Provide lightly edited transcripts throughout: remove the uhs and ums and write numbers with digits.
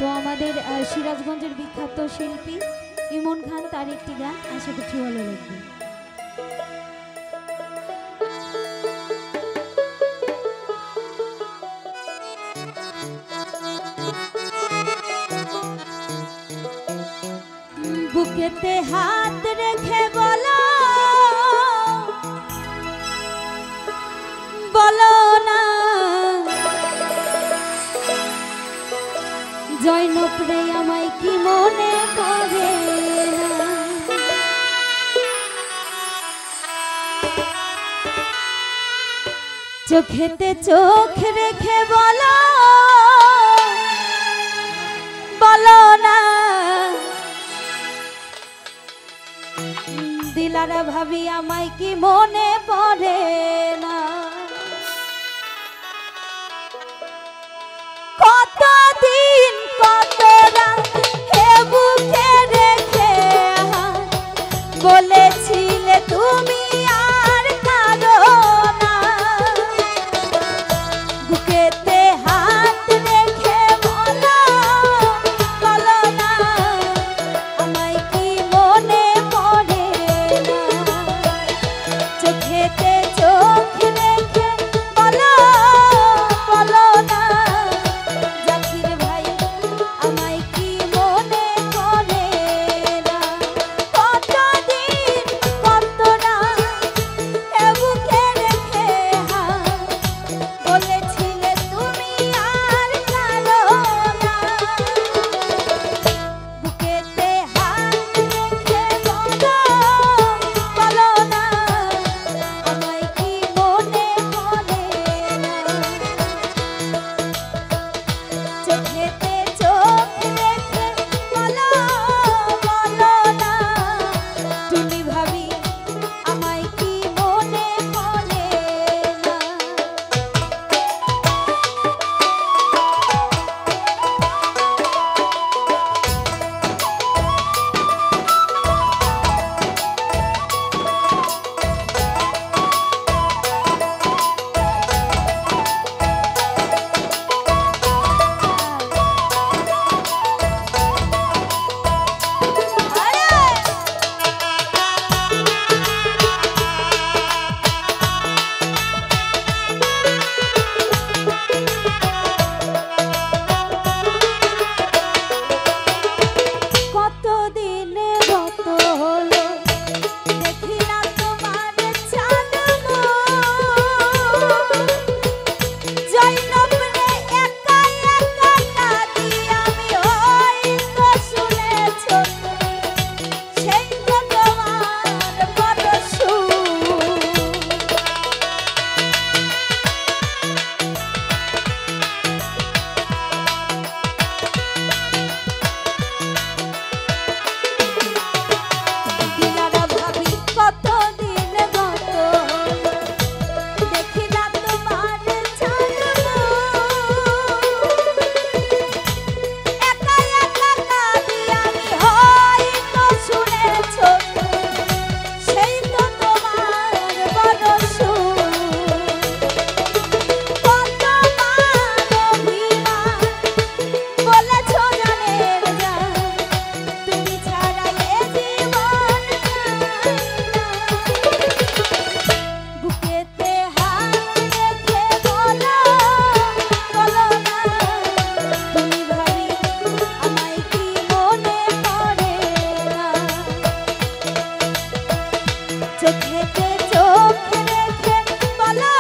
তো আমাদের সিরাজগঞ্জের বিখ্যাত শিল্পী ইমন খান, তার একটি গান, আশা করছি ভালো লাগবে। বুকেতে হাত রেখে বলো, বলো না জয়নব রে আমায় কি মনে করে না। চোখেতে চোখ রেখে বলো, বলো না দিলারা ভাবি আমায় কি মনে পড়ে না। কতদিন কত রাত হে বুকে রেখে বলেছিলে তুমি আর কাঁদো না। বুকেতে হাত রেখে বলো, বলো না আমায় কি মনে পড়ে না। চোখেতে চোখ রেখে বলো, বলো না জাকির ভাই আমায় কি মনে পড়ে না। কতদিন কত রাত এ বুকে রেখে বলেছিলে তুমি আর কাঁদো না। বুকেতে হাত রেখে বলো, বলো না আমায় কি মনে পড়ে না। চোখেতে চোখ রেখে বলো, বলো না তুমি ভাবি আমায় কি মনে পড়ে না। কতদিন গত হলো দেখি না তোমার চাঁদ জয়নব রে একা একা কাঁদি আমি। ওই তো শুনেছ তুমি সেই তো তোমার বড় সুর। দিলারা ভাবি কতদিন গত হলো দেখি না তোমার চাঁদ একা একা কাঁদি আমি। হয়তো শুনেছ তুমি সেই তো তোমার বড় সুর। কতবার অভিমান বলেছ জানের জান তুমি ছাড়া এ জীবন নাই না। বুকেতে হাত রেখে বলো, বলো না তুমি ভাবি আমায় কি মনে পড়ে না। চোখেতে চোখ রেখে বলো,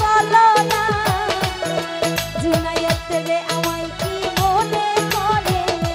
বলো না জুনায়েত রে আমায় কি মনে পড়ে না।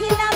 দেখিলাম